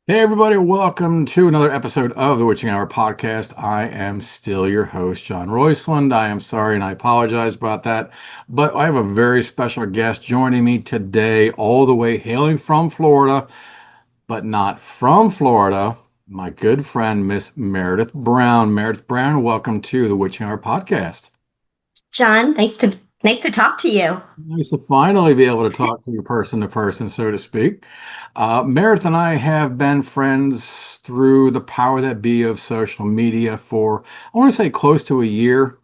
Hey, everybody, welcome to another episode of the Witching Hour podcast. I am still your host, John Roysland. I am sorry and I apologize about that, but I have a very special guest joining me today, all the way hailing from Florida, but not from Florida. My good friend, Miss Meredith Brown. Meredith Brown, welcome to the Witching Hour podcast. John, nice to talk to you. Nice to finally be able to talk to person, so to speak. Meredith and I have been friends through the power that be of social media for, I want to say, close to a year,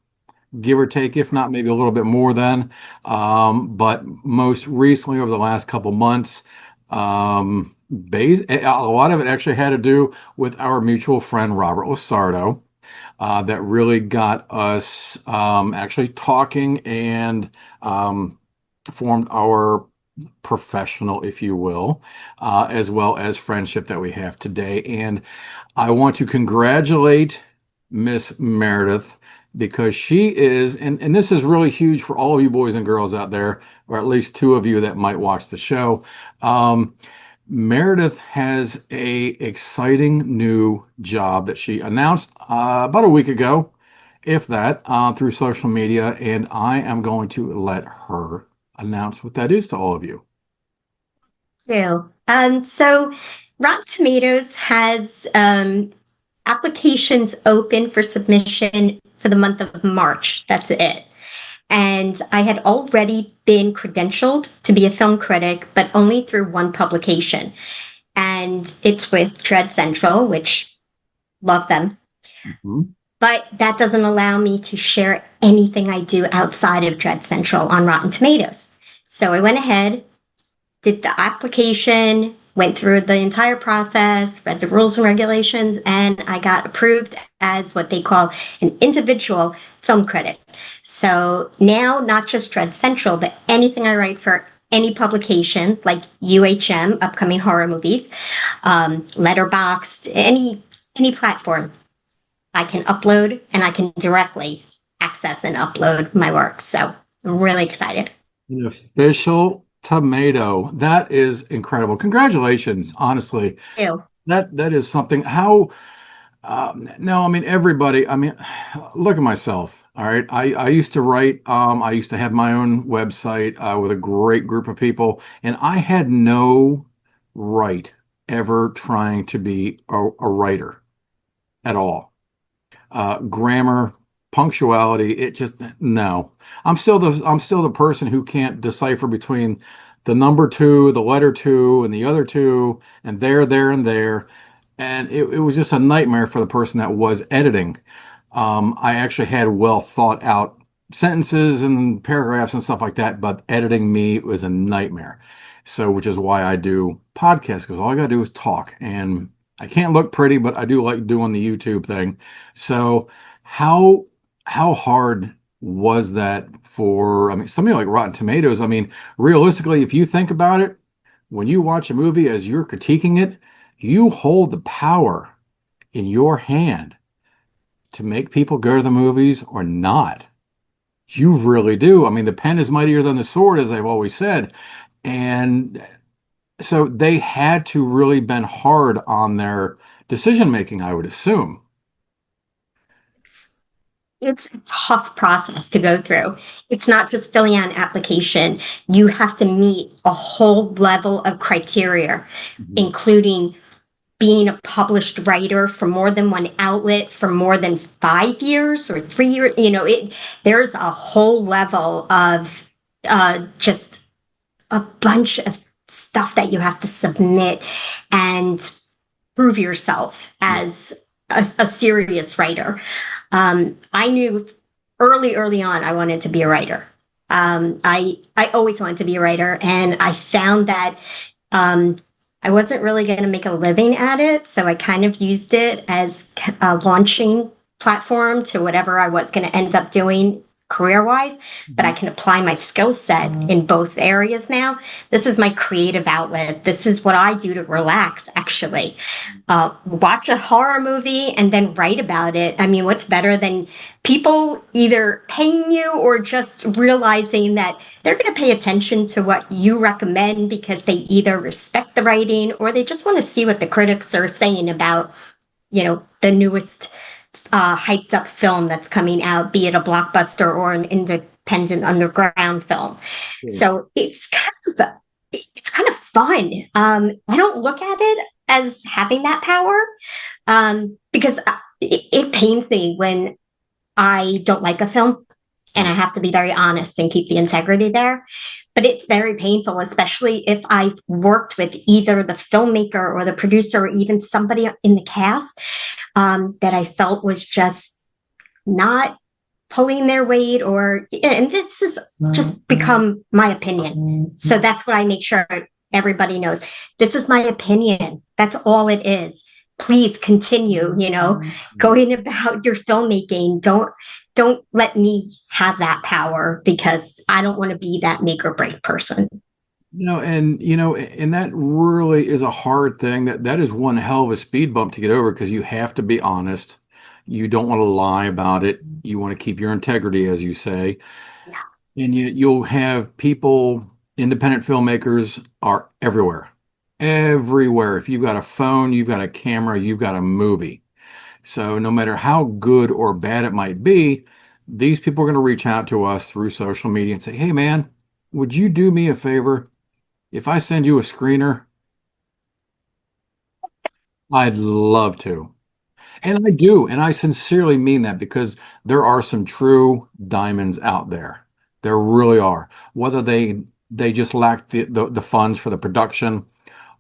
give or take, if not maybe a little bit more than. But most recently, over the last couple months, a lot of it actually had to do with our mutual friend, Robert Lasardo, that really got us actually talking and formed our professional, if you will, as well as friendship that we have today. And I want to congratulate Miss Meredith because she is, and this is really huge for all of you boys and girls out there, or at least two of you that might watch the show. Meredith has a exciting new job that she announced about a week ago, if that, through social media, and I am going to let her announce what that is to all of you. Too. So Rotten Tomatoes has applications open for submission for the month of March. That's it. And I had already been credentialed to be a film critic, but only through one publication. And it's with Dread Central, which love them. Mhm. But that doesn't allow me to share anything I do outside of Dread Central on Rotten Tomatoes. So I went ahead, did the application, went through the entire process, read the rules and regulations, and I got approved as what they call an individual film critic. So now, not just Dread Central, but anything I write for any publication like UHM, upcoming horror movies, Letterboxd, any platform, I can upload and I can directly access and upload my work. So I'm really excited. An official tomato. That is incredible. Congratulations, honestly. Ew. That is something. How no, I mean everybody. I mean, look at myself. All right, I used to write. I used to have my own website with a great group of people, and I had no right ever trying to be a writer at all. Grammar, punctuality, it just no. I'm still the person who can't decipher between the number two, the letter two, and the other two, and there, and there. And it was just a nightmare for the person that was editing. I actually had well thought out sentences and paragraphs and stuff like that, but editing me was a nightmare. So, which is why I do podcasts, because all I gotta do is talk. And I can't look pretty, but I do like doing the YouTube thing. So, how how hard was that for, I mean, something like Rotten Tomatoes? I mean, realistically, if you think about it, when you watch a movie as you're critiquing it, you hold the power in your hand to make people go to the movies or not. You really do. I mean, the pen is mightier than the sword, as I've always said. And so they had to really been hard on their decision making, I would assume. It's a tough process to go through. It's not just filling out an application. You have to meet a whole level of criteria, Mhm. including being a published writer for more than one outlet for more than 5 years or 3 years. There's a whole level of just a bunch of stuff that you have to submit and prove yourself Yeah. as a serious writer. I knew early on I wanted to be a writer. I always wanted to be a writer, and I found that I wasn't really going to make a living at it, so I kind of used it as a launching platform to whatever I was going to end up doing career-wise, but I Mhm. can apply my skill set in both areas now. This is my creative outlet. This is what I do to relax, actually. Watch a horror movie and then write about it. I mean, what's better than people either paying you or just realizing that they're going to pay attention to what you recommend because they either respect the writing or they just want to see what the critics are saying about, the newest hyped up film that's coming out, be it a blockbuster or an independent underground film. Cool. So it's kind of fun. I don't look at it as having that power, because it pains me when I don't like a film, and I Right. have to be very honest and keep the integrity there. But it's very painful, especially if I've worked with either the filmmaker or the producer or even somebody in the cast, that I felt was just not pulling their weight, and this has just become my opinion. So that's what I make sure everybody knows. This is my opinion. That's all it is. Please continue, going about your filmmaking. Don't let me have that power, because I don't want to be that make or break person. And that really is a hard thing. That is one hell of a speed bump to get over because you have to be honest. You don't want to lie about it. You want to keep your integrity, as you say. Yeah. And you'll have people, independent filmmakers are everywhere. Everywhere. If you've got a phone, you've got a camera, you've got a movie. So no matter how good or bad it might be, these people are going to reach out to us through social media and say, "Hey man, would you do me a favor? If I send you a screener, I'd love to." And I do, and I sincerely mean that because there are some true diamonds out there. There really are. Whether they just lack the funds for the production,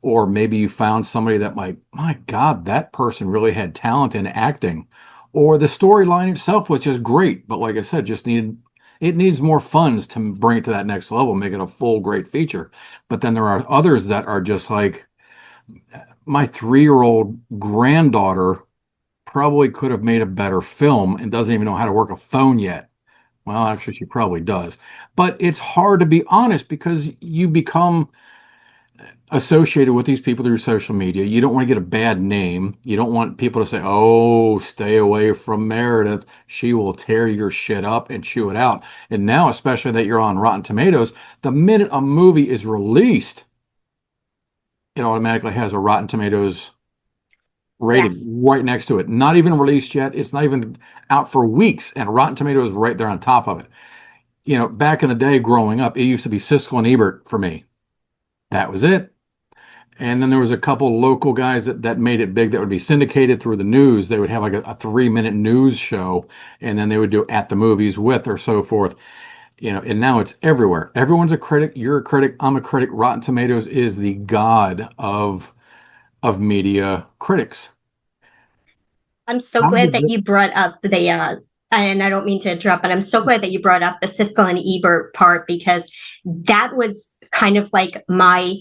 or maybe you found somebody that might, my God, that person really had talent in acting, or the storyline itself was just great, but like I said, it needs more funds to bring it to that next level, make it a full great feature. But then there are others that are just like my 3-year-old granddaughter probably could have made a better film and doesn't even know how to work a phone yet. Well, actually, she probably does. But it's hard to be honest because you become associated with these people through social media. You don't want to get a bad name. You don't want people to say, "Oh, stay away from Meredith. She will tear your shit up and chew it out." And now, especially that you're on Rotten Tomatoes, the minute a movie is released, it automatically has a Rotten Tomatoes Yes. rating right next to it. Not even released yet. It's not even out for weeks, and Rotten Tomatoes right there on top of it. Back in the day growing up, it used to be Siskel and Ebert for me. That was it. And then there was a couple local guys that made it big that would be syndicated through the news. They would have like a 3-minute news show, and then they would do at the movies with or so forth. And now it's everywhere. Everyone's a critic. You're a critic. I'm a critic. Rotten Tomatoes is the god of media critics. I'm so How glad does that it? you brought up and I don't mean to interrupt, but I'm so glad that you brought up the Siskel and Ebert part, because that was kind of like my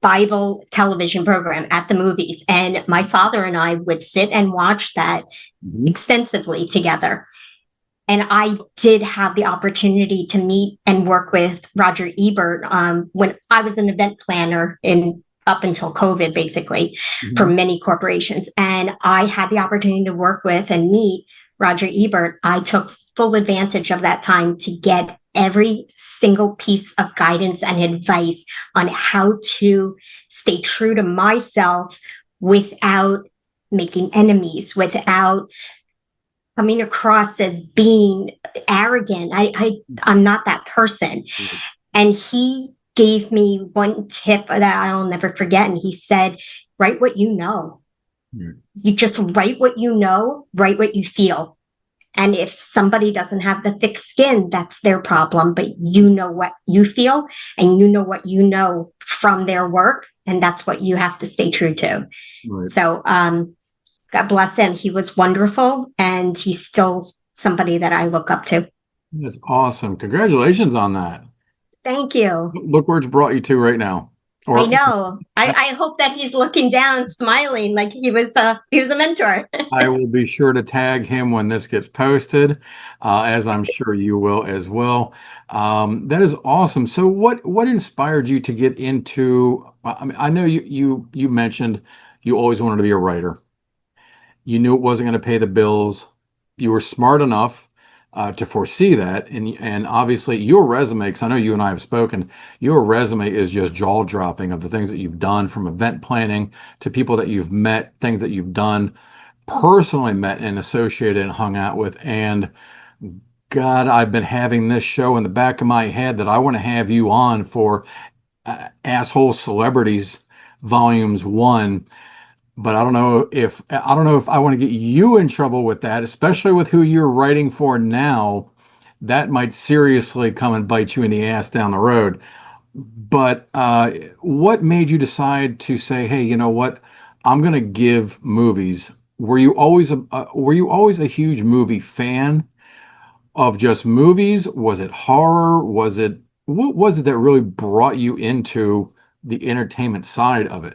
Bible television program at the movies. And my father and I would sit and watch that Mhm. extensively together. And I did have the opportunity to meet and work with Roger Ebert, when I was an event planner in up until COVID, basically, for Mhm. many corporations. And I had the opportunity to work with and meet Roger Ebert. I took full advantage of that time to get every single piece of guidance and advice on how to stay true to myself without making enemies, without coming across as being arrogant. I'm not that person. And he gave me one tip that I'll never forget. And he said, write what you know. Mhm. You just write what you know, write what you feel. And if somebody doesn't have the thick skin, that's their problem. But you know what you feel, and you know what you know from their work. And that's what you have to stay true to. Right. So, God bless him. He was wonderful, and he's still somebody that I look up to. That's awesome. Congratulations on that. Thank you. Look where it's brought you to right now. I Or know. I hope that he's looking down, smiling like he was a mentor. I will be sure to tag him when this gets posted, as I'm sure you will as well. That is awesome. So, what inspired you to get into? I mean, I know you mentioned you always wanted to be a writer. You knew it wasn't going to pay the bills. You were smart enough to foresee that, and obviously your resume, because I know you and I have spoken, your resume is just jaw dropping of the things that you've done, from event planning to people that you've met, things that you've done personally, met and associated and hung out with. And God, I've been having this show in the back of my head that I want to have you on for Asshole Celebrities Volumes 1. But I don't know if I want to get you in trouble with that, especially with who you're writing for now. That might seriously come and bite you in the ass down the road. But what made you decide to say, "Hey, you know what? I'm going to give movies." Were you always a huge movie fan of just movies? Was it horror? What was it that really brought you into the entertainment side of it?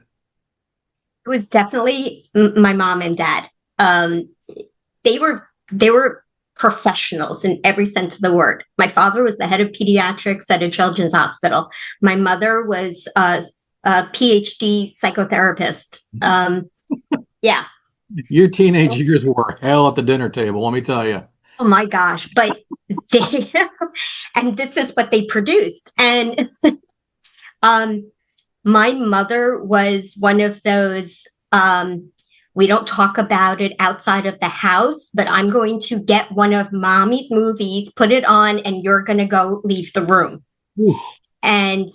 It was definitely my mom and dad. Um, they were professionals in every sense of the word. My father was the head of pediatrics at a children's hospital. My mother was a PhD psychotherapist. Yeah. Your teenage years were hell at the dinner table, let me tell you. Oh my gosh. But they, and this is what they produced. And um, my mother was one of those, we don't talk about it outside of the house, but I'm going to get one of mommy's movies, put it on, and you're going to go leave the room. Ooh. And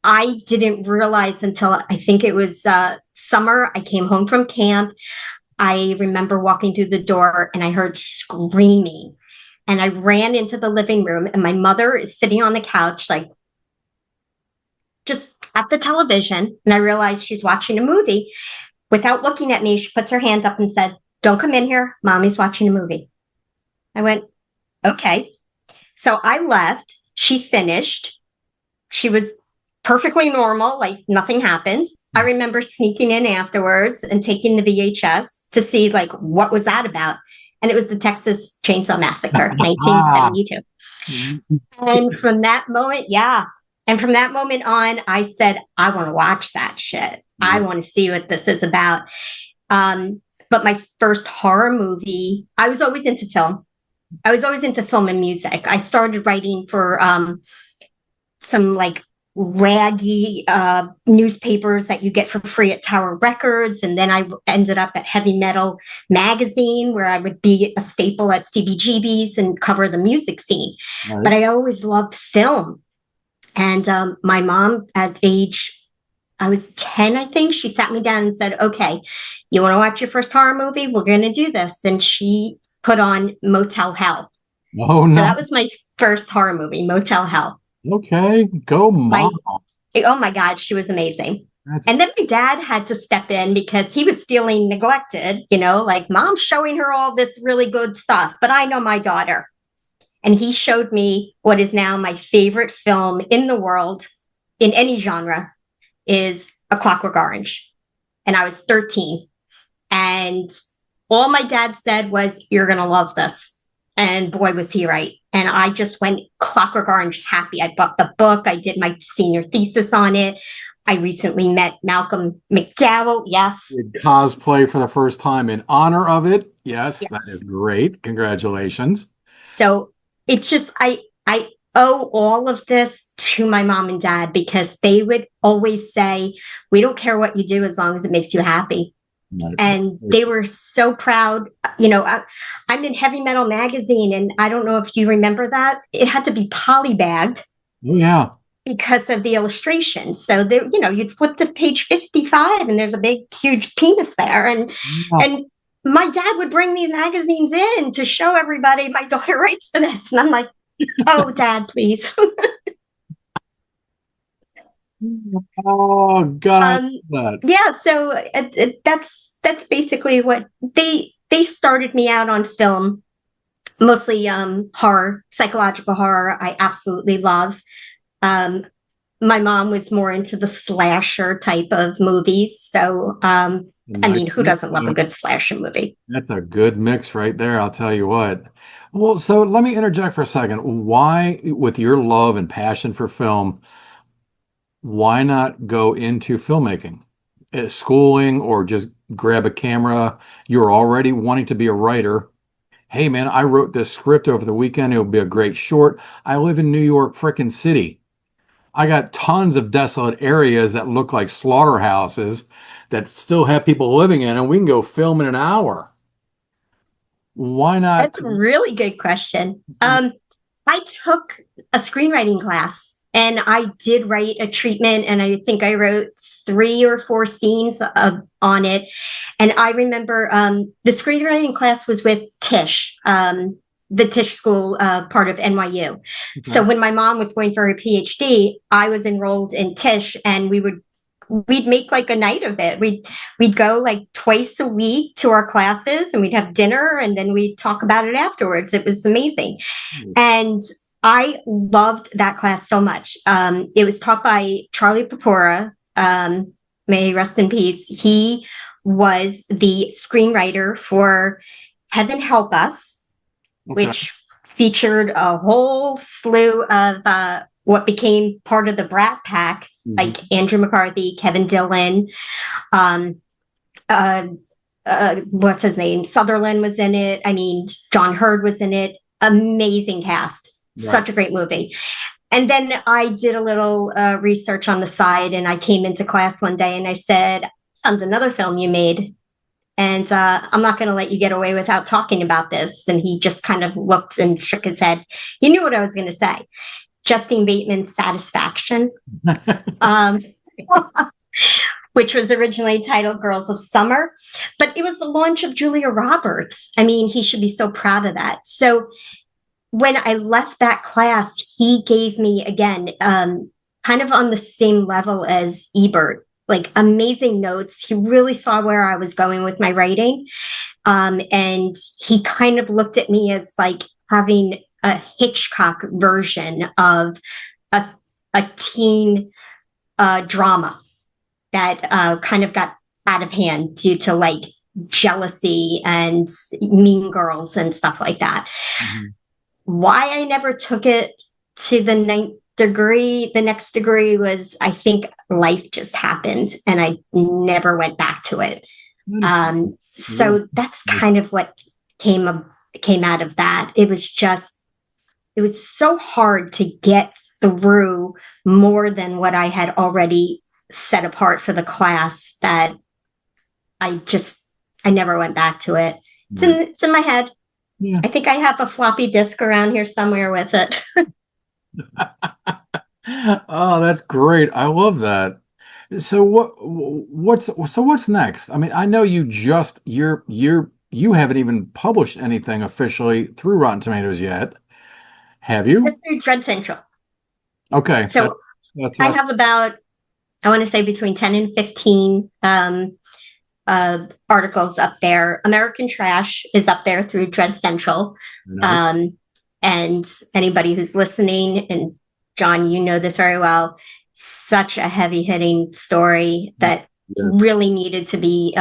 I didn't realize until I think it was summer. I came home from camp. I remember walking through the door and I heard screaming. And I ran into the living room, and my mother is sitting on the couch, like just at the television. And I realized she's watching a movie. Without looking at me, she puts her hand up and said, "Don't come in here. Mommy's watching a movie." I went, "Okay." So I left. She finished. She was perfectly normal, like nothing happened. I remember sneaking in afterwards and taking the VHS to see like what was that about. And it was the Texas Chainsaw Massacre, Ah, 1972. And from that moment, yeah. And from that moment on, I said, I want to watch that shit. I want to see what this is about. But my first horror movie, I was always into film. I was always into film and music. I started writing for some like raggy newspapers that you get for free at Tower Records. And then I ended up at Heavy Metal Magazine, where I would be a staple at CBGB's and cover the music scene. right. But I always loved film. And my mom, at age, I was 10, I think, she sat me down and said, "Okay, you want to watch your first horror movie? We're going to do this." And she put on Motel Hell. Oh So no. that was my first horror movie, Motel Hell. Okay, go My, mom. oh my God, she was amazing. That's And then my dad had to step in because he was feeling neglected, you know, like mom's showing her all this really good stuff, but I know my daughter. And he showed me what is now my favorite film in the world, in any genre, is A Clockwork Orange. And I was 13. And all my dad said was, "You're going to love this." And boy, was he right. And I just went Clockwork Orange happy. I bought the book. I did my senior thesis on it. I recently met Malcolm McDowell. Yes. did cosplay for the first time in honor of it. Yes, that is Yes. great. Congratulations. So it's just, I owe all of this to my mom and dad because they would always say, "We don't care what you do as long as it makes you happy." Right. And they were so proud. You know, I'm in Heavy Metal Magazine, and I don't know if you remember that. It had to be polybagged Oh yeah. because of the illustration. So there, you know, you'd flip to page 55 and there's a big, huge penis there. Yeah. And my dad would bring these magazines in to show everybody my daughter writes for this. And I'm like, "Oh, Dad, please." Oh God, I um, love that. yeah, so that's basically what they started me out on film, mostly horror, psychological horror. I absolutely love. Um, my mom was more into the slasher type of movies. So, I Nice. mean, who doesn't love a good slasher movie? That's a good mix right there, I'll tell you what. Well, so let me interject for a second. Why, with your love and passion for film, why not go into filmmaking? Schooling or just grab a camera? You're already wanting to be a writer. Hey, man, I wrote this script over the weekend. It'll be a great short. I live in New York frickin' City. I got tons of desolate areas that look like slaughterhouses that still have people living in, and we can go film in an hour. Why not? That's a really good question. I took a screenwriting class and I did write a treatment, and I think I wrote 3 or 4 scenes on it. And I remember the screenwriting class was with Tisch, the Tisch School, part of NYU. So Okay. when my mom was going for her PhD, I was enrolled in Tisch, and we'd make like a night of it. We'd go like twice a week to our classes, and we'd have dinner, and then we'd talk about it afterwards. It was amazing. And I loved that class so much. It was taught by Charlie Papora. May he rest in peace. He was the screenwriter for Heaven Help Us, Okay. which featured a whole slew of what became part of the Brat Pack, Mhm. like Andrew McCarthy, Kevin Dillon, um, uh, what's his name? Sutherland was in it. I mean, John Hurd was in it. Amazing cast. Right. Such a great movie. And then I did a little research on the side, and I came into class one day and I said, "Found another film you made, and I'm not going to let you get away without talking about this." And he just kind of looked and shook his head. He knew what I was going to say. Justine Bateman's Satisfaction, um, which was originally titled Girls of Summer, but it was the launch of Julia Roberts. I mean, he should be so proud of that. So when I left that class, he gave me, again, kind of on the same level as Ebert, like amazing notes. He really saw where I was going with my writing. And he kind of looked at me as like having a Hitchcock version of a, a teen drama that kind of got out of hand due to like jealousy and Mean Girls and stuff like that. Mhm. Why I never took it to the ninth degree, the next degree was, I think life just happened and I never went back to it. Yeah. So that's kind of what came out of that. It was so hard to get through more than what I had already set apart for the class that I just I never went back to it. Right. It's in my head. Yeah. I think I have a floppy disk around here somewhere with it. Oh, that's great. I love that. So what's next? I mean, I know you haven't even published anything officially through Rotten Tomatoes yet, have Just you? through Dread Central. Okay, So that's I what have about, I want to say between 10 and 15 articles up there. American Trash is up there through Dread Central. nice. Um, and anybody who's listening, and John, you know this very well, such a heavy hitting story that Yes. really needed to be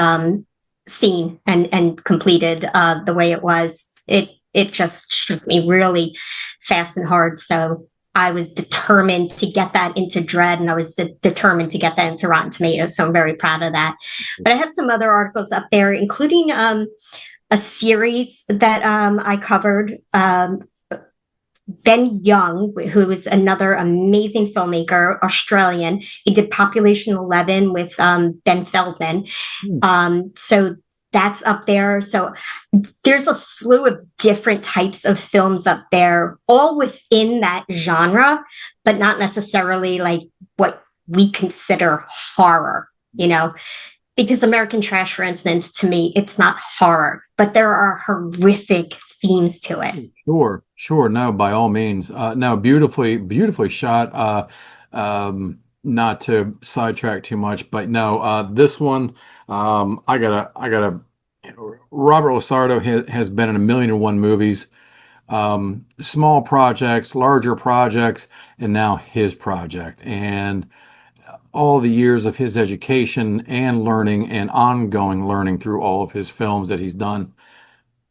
seen and completed the way it was. It just shook me really fast and hard. So I was determined to get that into Dread, and I was determined to get that into Rotten Tomatoes. So I'm very proud of that. But I have some other articles up there, including a series that I covered. Ben Young, who is another amazing filmmaker, Australian. He did Population 11 with Ben Feldman. Hmm. So that's up there. So there's a slew of different types of films up there, all within that genre, but not necessarily like what we consider horror, you know? Because American Trash, for instance, to me, it's not horror, but there are horrific themes to it. Sure, sure. No, by all means. No, beautifully shot. Not to sidetrack too much, but no, this one, I gotta, Robert Lasardo has been in a million and one movies. small projects, larger projects, and now his project. And all the years of his education and learning and ongoing learning through all of his films that he's done.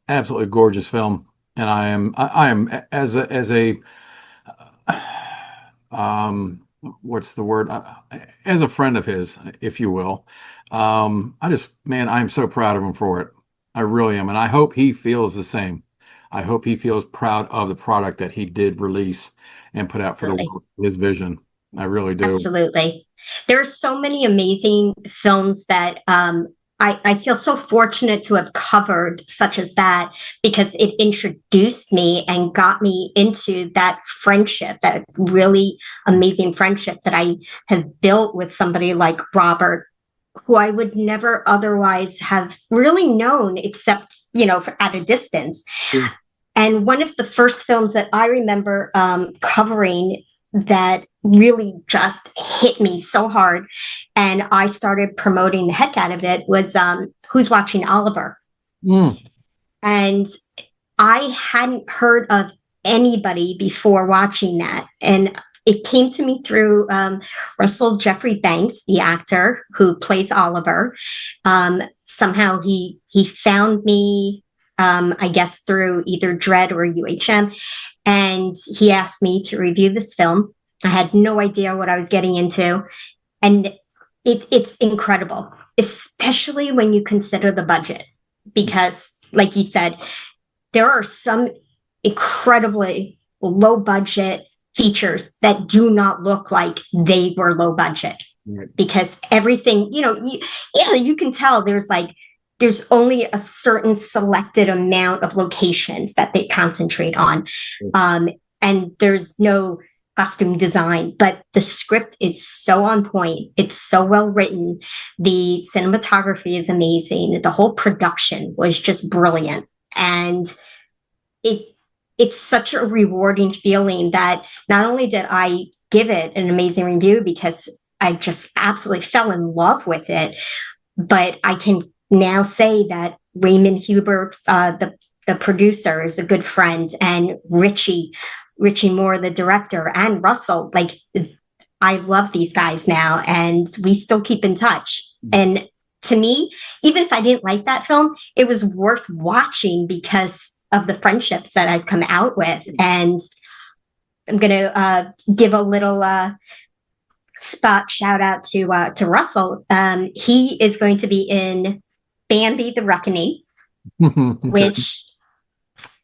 Absolutely gorgeous film. And I am as a what's the word? As a friend of his, if you will. Man, I'm so proud of him for it. I really am. And I hope he feels the same. I hope he feels proud of the product that he did release and put out for the Absolutely. world, his vision. I really do. Absolutely. There are so many amazing films that I feel so fortunate to have covered, such as that, because it introduced me and got me into that friendship, that really amazing friendship that I have built with somebody like Robert, who I would never otherwise have really known except, at a distance. Yeah. And one of the first films that I remember covering that really just hit me so hard, and I started promoting the heck out of it, was Who's Watching Oliver? Mm. And I hadn't heard of anybody before watching that. And it came to me through Russell Jeffrey Banks, the actor who plays Oliver. Somehow he found me, I guess, through either Dread or UHM, and he asked me to review this film. I had no idea what I was getting into, and it's incredible, especially when you consider the budget, because, like you said, there are some incredibly low budget features that do not look like they were low budget, Right. because everything, you can tell there's only a certain selected amount of locations that they concentrate on. And there's no costume design, but the script is so on point. It's so well written. The cinematography is amazing. The whole production was just brilliant. And it it's such a rewarding feeling that not only did I give it an amazing review because I just absolutely fell in love with it, but I can now say that Raymond Hubert, the producer, is a good friend, and Richie Moore, the director, and Russell. Like, I love these guys now, and we still keep in touch. And to me, even if I didn't like that film, it was worth watching because of the friendships that I've come out with. And I'm going to give a little spot shout out to Russell. He is going to be in Bambi: The Reckoning, which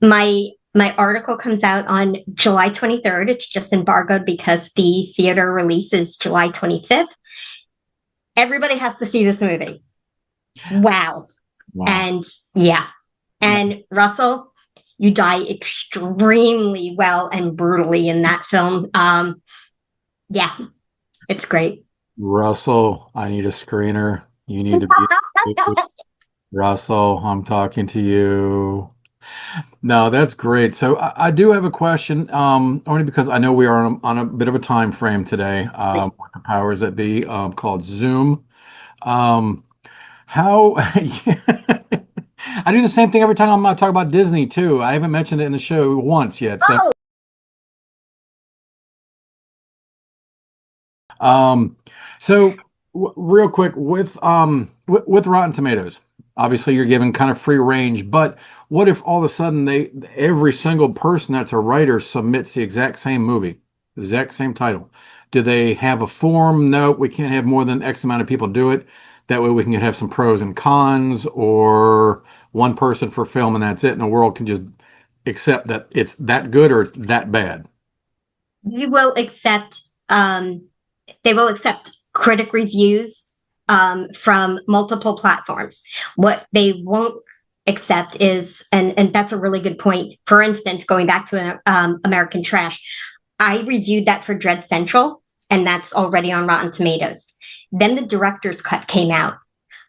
my article comes out on July 23rd. It's just embargoed because the theater release is July 25th. Everybody has to see this movie. Wow. And yeah. And Russell, you die extremely well and brutally in that film. Yeah, it's great. Russell, I need a screener. You need to be Russell, I'm talking to you. No, that's great. So I do have a question, only because I know we are on a bit of a time frame today, with the powers that be, called Zoom. Um, how I do the same thing every time I'm talking about Disney too. I haven't mentioned it in the show once yet. So, Oh, um, so real quick with Rotten Tomatoes, obviously you're given kind of free range, but what if all of a sudden every single person that's a writer submits the exact same movie, the exact same title? Do they have a form? No, we can't have more than X amount of people do it. That way we can have some pros and cons, or one person for film and that's it, and the world can just accept that it's that good or it's that bad. you will accept they will accept critic reviews from multiple platforms. What they won't accept is, and that's a really good point. For instance, going back to American Trash, I reviewed that for Dread Central, and that's already on Rotten Tomatoes. Then the director's cut came out.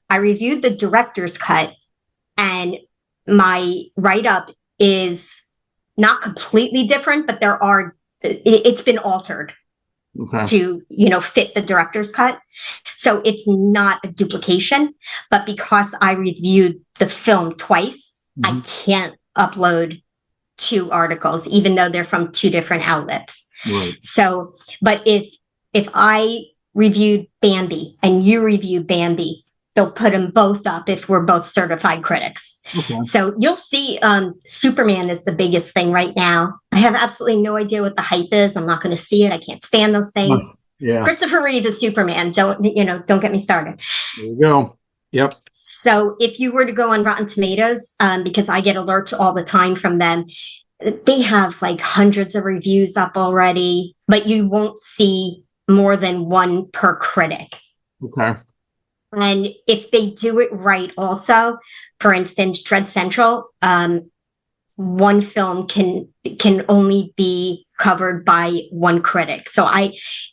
I reviewed the director's cut, and my write up is not completely different, but it's been altered Okay. to fit the director's cut, so it's not a duplication. But because I reviewed the film twice, I Mhm. can't upload two articles, even though they're from two different outlets. Right. So, but if I reviewed Bambi and you reviewed Bambi, they'll put them both up if we're both certified critics. Okay. So you'll see Superman is the biggest thing right now. I have absolutely no idea what the hype is. I'm not going to see it. I can't stand those things. Yeah. Christopher Reeve is Superman. Don't get me started. There you go. Yep. So if you were to go on Rotten Tomatoes, because I get alerts all the time from them, they have like hundreds of reviews up already, but you won't see more than one per critic. Okay. And if they do it right, also, for instance, Dread Central, one film can only be covered by one critic. So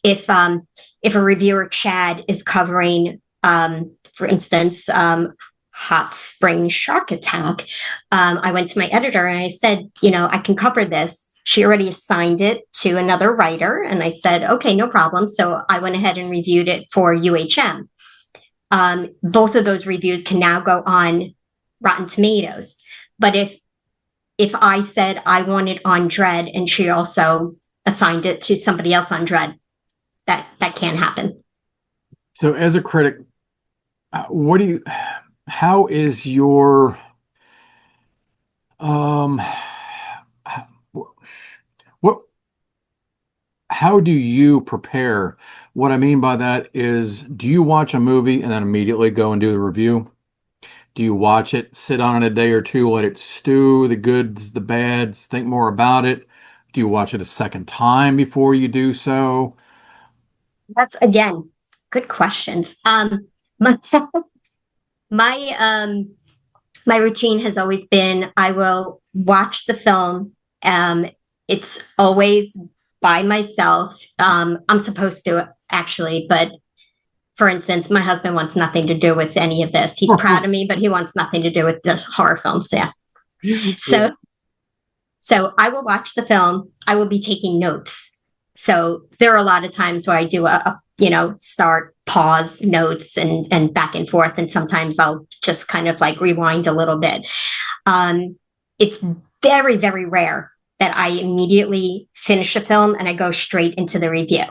if a reviewer Chad is covering, for instance, Hot Spring Shark Attack, I went to my editor and I said, I can cover this. She already assigned it to another writer, and I said, okay, no problem. So I went ahead and reviewed it for UHM. Both of those reviews can now go on Rotten Tomatoes. But if I said I want it on Dread and she also assigned it to somebody else on Dread, that can't happen. So as a critic, how is your, um, what, how do you prepare? What I mean by that is, do you watch a movie and then immediately go and do the review? Do you watch it, sit on it a day or two, let it stew, the goods, the bads, think more about it? Do you watch it a second time before you do so? That's again good questions. My my my routine has always been I will watch the film. It's always by myself. I'm supposed to actually, but for instance, my husband wants nothing to do with any of this. He's proud of me, but he wants nothing to do with the horror films. Yeah. So, so I will watch the film. I will be taking notes. So there are a lot of times where I do a start, pause, notes, and back and forth. And sometimes I'll just kind of like rewind a little bit. It's very, very rare that I immediately finish a film and I go straight into the review.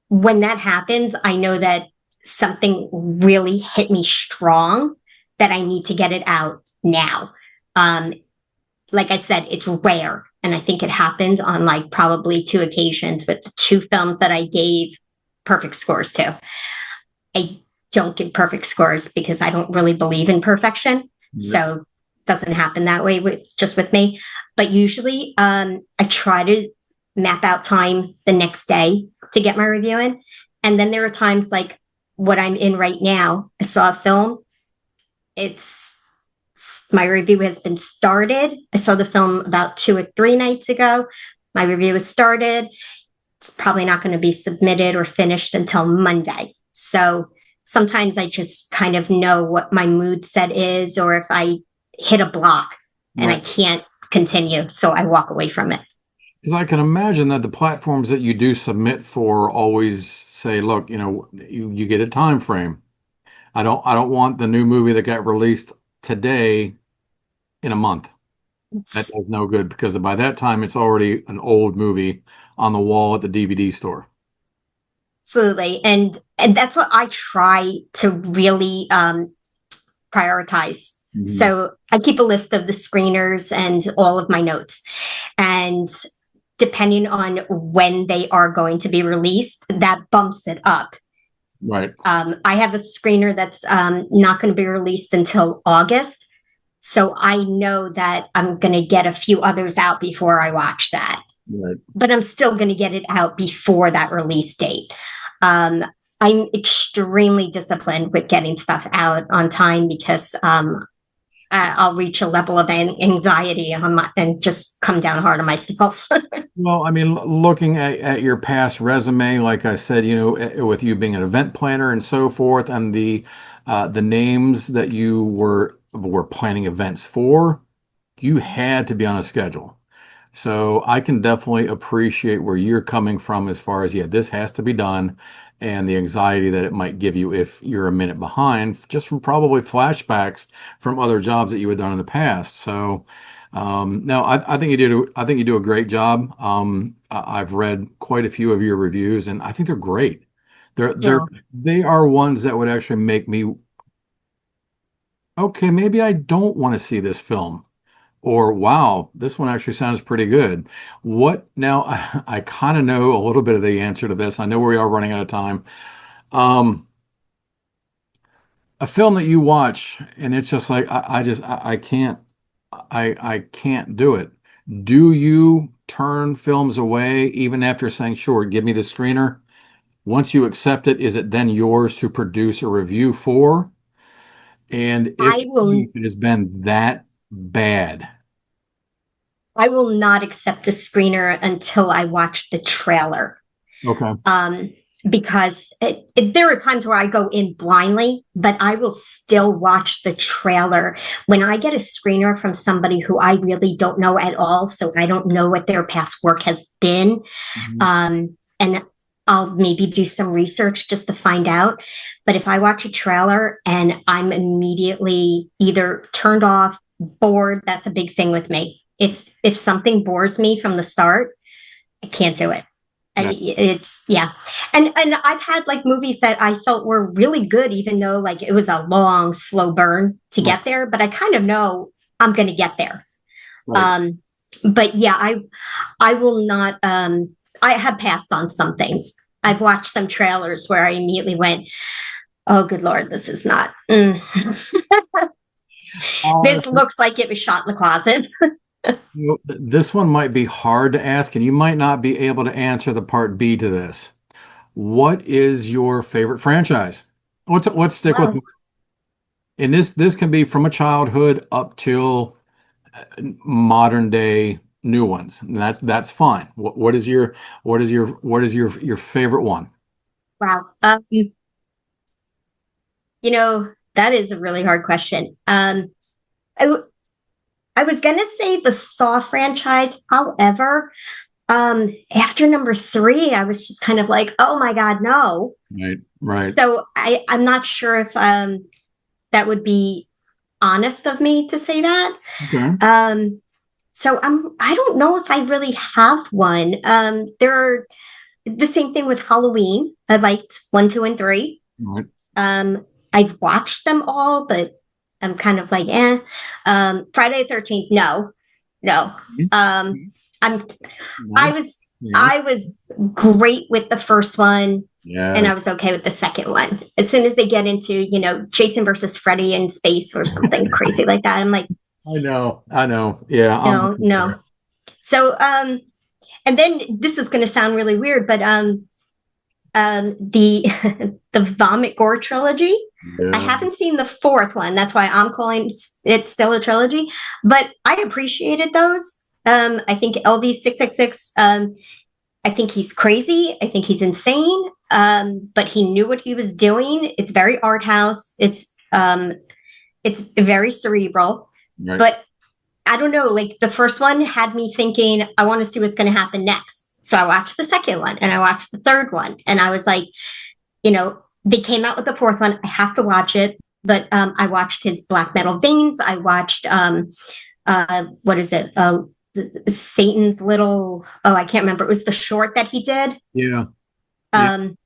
When that happens, I know that something really hit me strong that I need to get it out now. Like I said, it's rare. And I think it happened on like probably two occasions with the two films that I gave perfect scores to. I don't give perfect scores because I don't really believe in perfection. Yeah. So it doesn't happen that way with me. But usually I try to map out time the next day to get my review in. And then there are times like what I'm in right now. I saw a film. My review has been started. I saw the film about 2 or 3 nights ago. My review is started. It's probably not going to be submitted or finished until Monday. So sometimes I just kind of know what my mood set is, or if I hit a block and I can't continue, so I walk away from it. Because I can imagine that the platforms that you do submit for always say, look, you get a time frame. I don't want the new movie that got released today in a month. That does no good because by that time it's already an old movie on the wall at the DVD store. Absolutely. And that's what I try to really prioritize. Mm-hmm. So I keep a list of the screeners and all of my notes. And depending on when they are going to be released, that bumps it up. Right. I have a screener that's not going to be released until August. So I know that I'm going to get a few others out before I watch that. Right. But I'm still going to get it out before that release date. I'm extremely disciplined with getting stuff out on time because I'll reach a level of anxiety and just come down hard on myself. Well, I mean, looking at your past resume, like I said, with you being an event planner and so forth, and the names that you were planning events for, you had to be on a schedule. So I can definitely appreciate where you're coming from as far as, this has to be done, and the anxiety that it might give you if you're a minute behind, just from probably flashbacks from other jobs that you had done in the past. So No, I think you do. I think you do a great job. I've read quite a few of your reviews, and I think they're great. They're You they are ones that would actually make me, okay, maybe I don't want to see this film, or wow, this one actually sounds pretty good. What now? I kind of know a little bit of the answer to this. I know we are running out of time. Um, a film that you watch and it's just like I can't I can't do it. Do you turn films away even after saying, sure, give me the screener? Once you accept it, is it then yours to produce a review for? And if I will it has been that bad, I will not accept a screener until I watch the trailer. okay. Um, because there are times where I go in blindly, but I will still watch the trailer. When I get a screener from somebody who I really don't know at all, so I don't know what their past work has been, Mhm. and I'll maybe do some research just to find out. But if I watch a trailer and I'm immediately either turned off, bored, that's a big thing with me. If something bores me from the start, I can't do it. Yeah. It's yeah, and I've had like movies that I felt were really good, even though like it was a long, slow burn to Right. get there. But I kind of know I'm going to get there. Right. Um, but yeah, I will not. I have passed on some things. I've watched some trailers where I immediately went, "Oh, good lord, this is not. Uh, This looks like it was shot in the closet." this one might be hard to ask, and you might not be able to answer the part B to this. What is your favorite franchise? Let's stick with, Well, and this can be from a childhood up till modern day new ones. And that's fine. What is your favorite one? wow. That is a really hard question. I, I was gonna say the Saw franchise. However, after number three, I was just kind of like, oh my God, no. Right, right. So I'm not sure if that would be honest of me to say that. Okay. Um, so I don't know if I really have one. There are the same thing with Halloween. I liked one, two, and three. Right. I've watched them all, but I'm kind of like, eh. Friday the 13th, no, no. Um, I'm I Nice. was Yes. I was great with the first one, and Yes. I was okay with the second one. As soon as they get into, Jason versus Freddy in space or something crazy like that, I'm like, I know. I know. Yeah, I'm no, with you no. there. So, and then this is going to sound really weird, but the the Vomit Gore trilogy. I Yeah. haven't seen the fourth one. That's why I'm calling it still a trilogy. But I appreciated those. I think LV666. I think he's crazy. I think he's insane. But he knew what he was doing. It's very art house. It's very cerebral. Right. But I don't know. Like the first one had me thinking, I want to see what's going to happen next. So I watched the second one and I watched the third one, and I was like, they came out with the fourth one. I have to watch it. But I watched his Black Metal Veins. I watched what is it? Satan's Little. Oh, I can't remember. It was the short that he did. Yeah. Yeah. Um,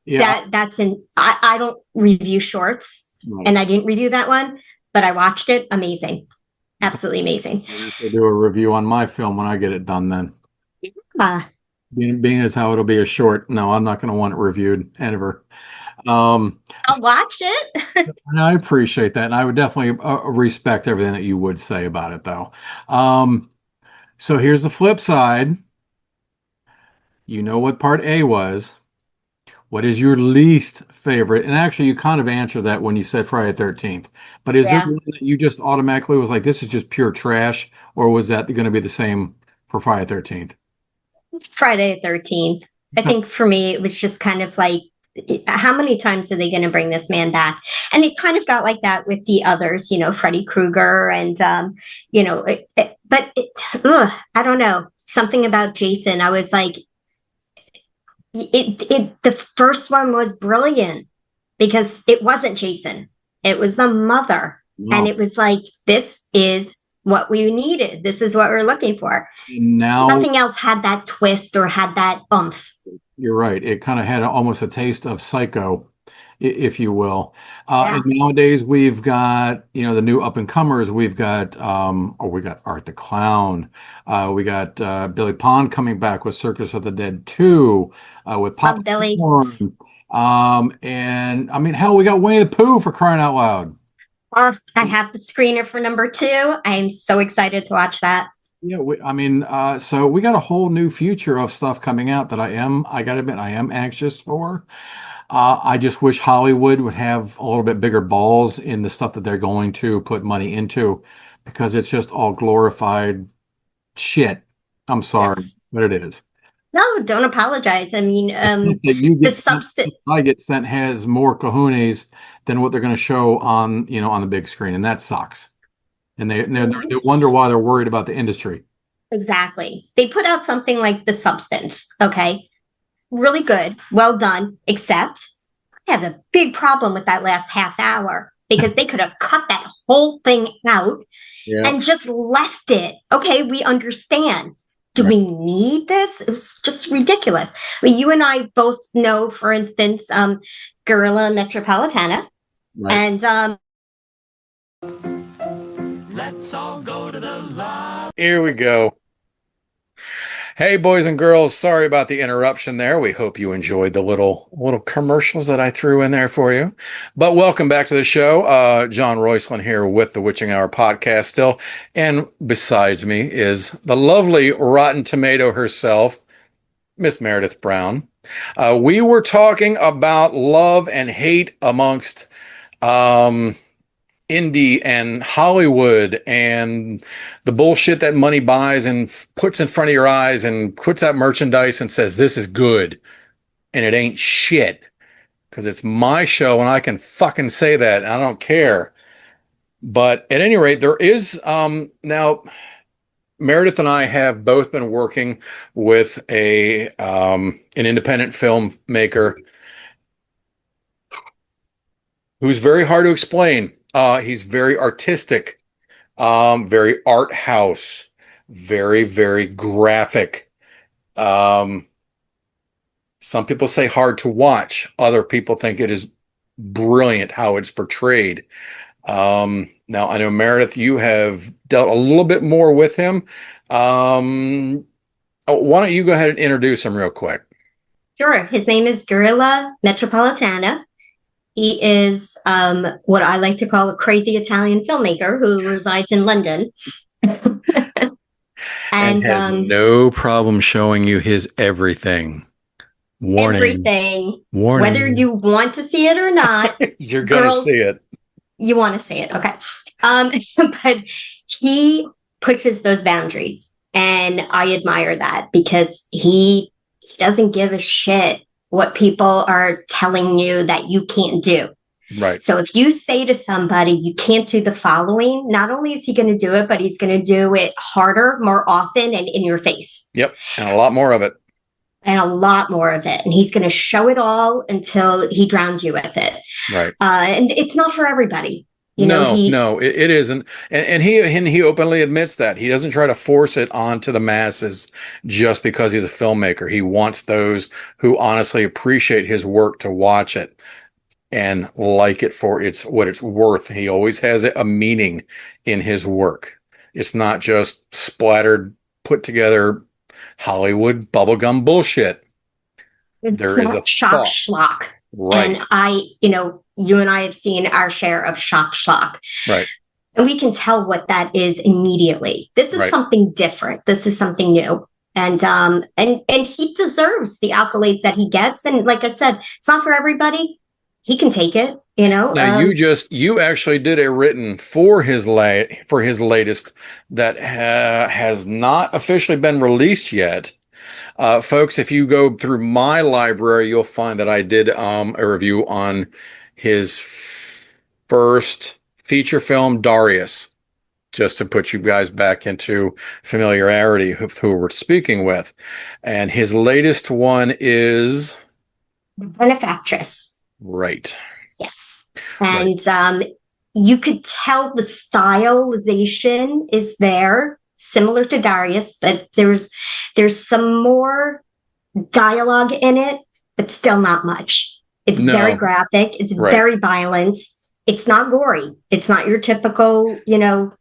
Yeah. that's in. I don't review shorts, Right. and I didn't review that one, but I watched it. Amazing, absolutely amazing. I'll have to do a review on my film when I get it done then. Uh, Being as how it'll be a short. No, I'm not going to want it reviewed ever. Um, I'll watch it. and I appreciate that, and I would definitely respect everything that you would say about it, though. Um, so here's the flip side. You know what part A was. What is your least favorite? And actually, you kind of answered that when you said Friday the 13th. But is there Yeah, one that you just automatically was like, this is just pure trash? Or was that going to be the same for Friday the 13th? Friday the 13th. I think for me, it was just kind of like, how many times are they going to bring this man back? And it kind of got like that with the others, Freddy Krueger and, I don't know, something about Jason. I was like, the first one was brilliant because it wasn't Jason, it was the mother. And No. it was like, this is what we needed. This is what we're looking for. And now Nothing else had that twist or had that oomph. you're right. It kind of had almost a taste of Psycho, if you will. And Yeah. nowadays we've got, the new up and comers. We got Art the Clown. We got Billy Pond coming back with Circus of the Dead 2, with Love Papa Billy. Corn. And I mean, hell, we got Winnie the Pooh for crying out loud. I have the screener for number 2. I'm so excited to watch that. Yeah, so we got a whole new future of stuff coming out that I gotta admit, I am anxious for. I just wish Hollywood would have a little bit bigger balls in the stuff that they're going to put money into, because it's just all glorified shit. I'm sorry, Yes. but it is. No, don't apologize. I mean, That you the get sent, substance. I get sent has more cojones than what they're going to show on the big screen, and that sucks. And they wonder why they're worried about the industry. Exactly. They put out something like The Substance, okay? Really good, well done, except I have a big problem with that last half hour because they could have cut that whole thing out Yeah. and just left it. Okay, we understand. Do Right. we need this? It was just ridiculous. I mean, you and I both know, for instance, Guerrilla Metropolitana. Right. And Let's all go to the lobby. Here we go. Hey, boys and girls, sorry about the interruption there. We hope you enjoyed the little commercials that I threw in there for you. But welcome back to the show. John Roycelyn here with the Witching Hour podcast still. And besides me is the lovely Rotten Tomato herself, Miss Meredith Brown. We were talking about love and hate amongst indie and Hollywood and the bullshit that money buys and puts in front of your eyes and puts out merchandise and says, this is good. And it ain't shit, because it's my show and I can fucking say that. And I don't care. But at any rate, there is, now Meredith and I have both been working with an independent filmmaker who's very hard to explain. He's very artistic, very art house, very, very graphic. Some people say hard to watch. Other people think it is brilliant how it's portrayed. Now, I know, Meredith, you have dealt a little bit more with him. Why don't you go ahead and introduce him real quick? sure, his name is Guerrilla Metropolitana. He is what I like to call a crazy Italian filmmaker who resides in London. And has no problem showing you his everything. Warning. Everything, Warning. whether you want to see it or not, You're going to girls, see it. you want to see it. Okay. But he pushes those boundaries. And I admire that because he doesn't give a shit what people are telling you that you can't do. Right. So if you say to somebody, you can't do the following, not only is he going to do it, but he's going to do it harder, more often, and in your face. Yep. And a lot more of it. And a lot more of it. And he's going to show it all until he drowns you with it. Right. And it's not for everybody. No, it isn't. And he openly admits that. He doesn't try to force it onto the masses just because he's a filmmaker. He wants those who honestly appreciate his work to watch it and like it for what it's worth. He always has a meaning in his work. It's not just splattered, put together Hollywood bubblegum bullshit. It's not shock schlock. Right. And you and I have seen our share of shock schlock. Right. And we can tell what that is immediately. This is something different. This is something new. And he deserves the accolades that he gets. And like I said, it's not for everybody. He can take it, Now you actually did a written for his latest that has not officially been released yet. Folks, if you go through my library, you'll find that I did a review on his first feature film, Darius, just to put you guys back into familiarity with who we're speaking with. And his latest one is Benefactress. Right. Yes. And you could tell the stylization is there, similar to Darius, but there's some more dialogue in it, but still not much. It's very No, graphic. It's right. very violent. It's not gory. It's not your typical, No,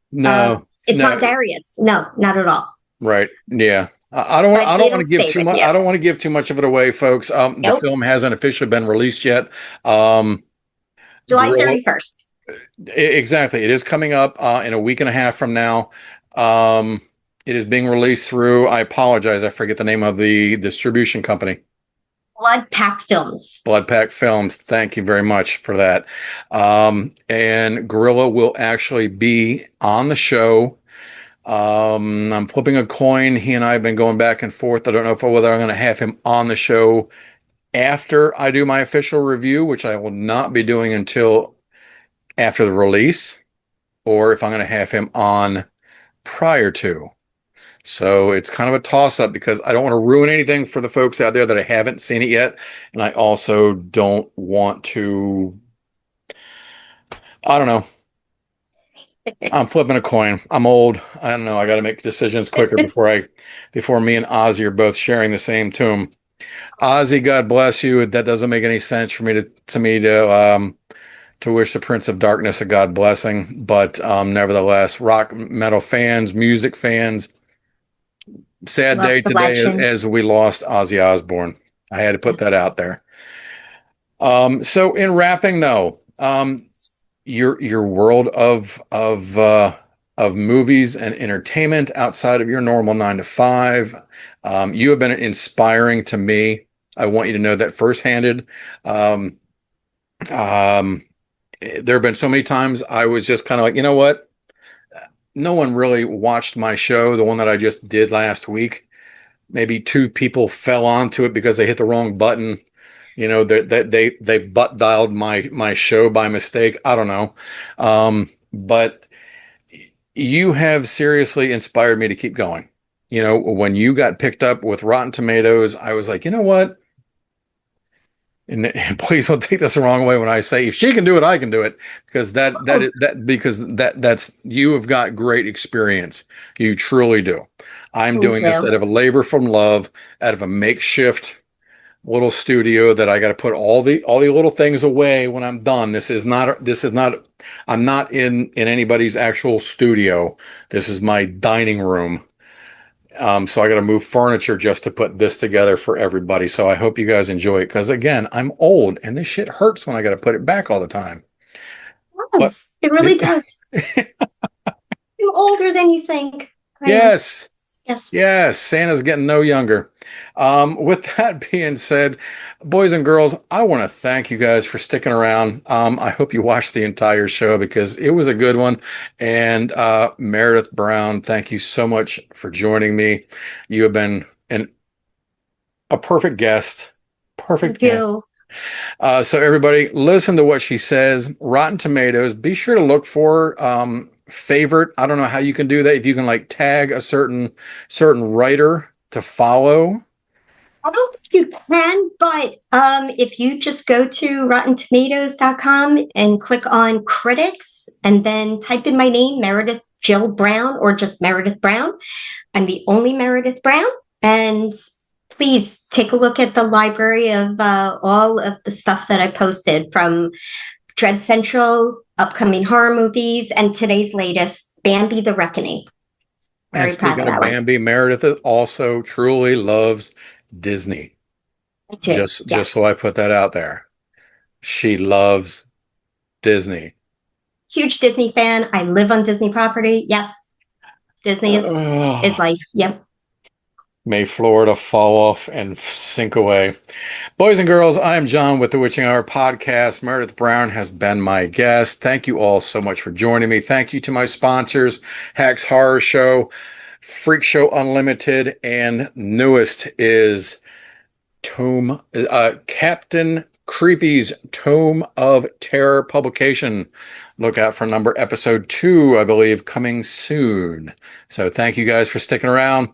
it's no, not Darius. No, not at all. right. Yeah. I don't want. But I don't want it'll to give stay too with much. you. I don't want to give too much of it away, folks. The Nope. film hasn't officially been released yet. Um, July Guerrilla, 31st. exactly. It is coming up in a week and a half from now. Um, it is being released through. I apologize. I forget the name of the distribution company. Blood Pack Films. Blood Pack Films. Thank you very much for that. And Gorilla will actually be on the show. I'm flipping a coin. He and I have been going back and forth. I don't know whether I'm going to have him on the show after I do my official review, which I will not be doing until after the release, or if I'm going to have him on prior to. So it's kind of a toss up because I don't want to ruin anything for the folks out there that I haven't seen it yet. And I also don't want to, I don't know. I'm flipping a coin. I'm old. I don't know. I got to make decisions quicker before me and Ozzy are both sharing the same tomb. Ozzy, God bless you. That doesn't make any sense for me to wish the Prince of Darkness a God blessing. But nevertheless, rock metal fans, music fans, sad day Lost the today legend. as we lost Ozzy Osbourne. I had to put that out there. So in wrapping though, your world of movies and entertainment outside of your normal 9 to 5, you have been inspiring to me. I want you to know that first-handed. Um, there have been so many times I was just kind of like, you know what? No one really watched my show, the one that I just did last week. Maybe 2 people fell onto it because they hit the wrong button. You know, that they butt dialed my show by mistake. I don't know. But you have seriously inspired me to keep going. You know, when you got picked up with Rotten Tomatoes, I was like, you know what? And please don't take this the wrong way when I say if she can do it, I can do it, because that's you have got great experience. You truly do. I'm Thank doing this you. out of a labor from love, out of a makeshift little studio that I got to put all the little things away when I'm done. This is not I'm not in anybody's actual studio. This is my dining room. So I got to move furniture just to put this together for everybody. So I hope you guys enjoy it, because again, I'm old and this shit hurts when I got to put it back all the time. But Yes, it really does. You're older than you think. I am. yes. Yes. Yes, Santa's getting no younger. With that being said, boys and girls, I want to thank you guys for sticking around. I hope you watched the entire show because it was a good one. And Meredith Brown, thank you so much for joining me. You have been a perfect guest. Perfect Thank guest. you. So everybody, listen to what she says. Rotten Tomatoes. Be sure to look for favorite. I don't know how you can do that. If you can like tag a certain writer to follow. I don't think you can, but if you just go to RottenTomatoes.com and click on critics and then type in my name, Meredith Jill Brown, or just Meredith Brown. I'm the only Meredith Brown. And please take a look at the library of all of the stuff that I posted, from Dread Central, upcoming horror movies, and today's latest, Bambi the Reckoning. And Very proud speaking of of that one. Bambi, Meredith also truly loves Disney. I do. Just Yes. so I put that out there. She loves Disney. Huge Disney fan. I live on Disney property. Yes. Disney is life. Yep. May Florida fall off and sink away. Boys and girls, I am John with the Witching Hour podcast. Meredith Brown has been my guest. Thank you all so much for joining me. Thank you to my sponsors, Hacks Horror Show, Freak Show Unlimited, and newest is Captain Creepy's Tome of Terror publication. Look out for episode 2, I believe, coming soon. So thank you guys for sticking around.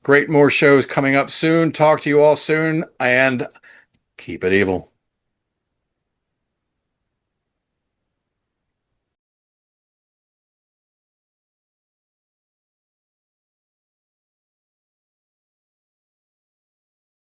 Great more shows coming up soon. Talk to you all soon, and keep it evil.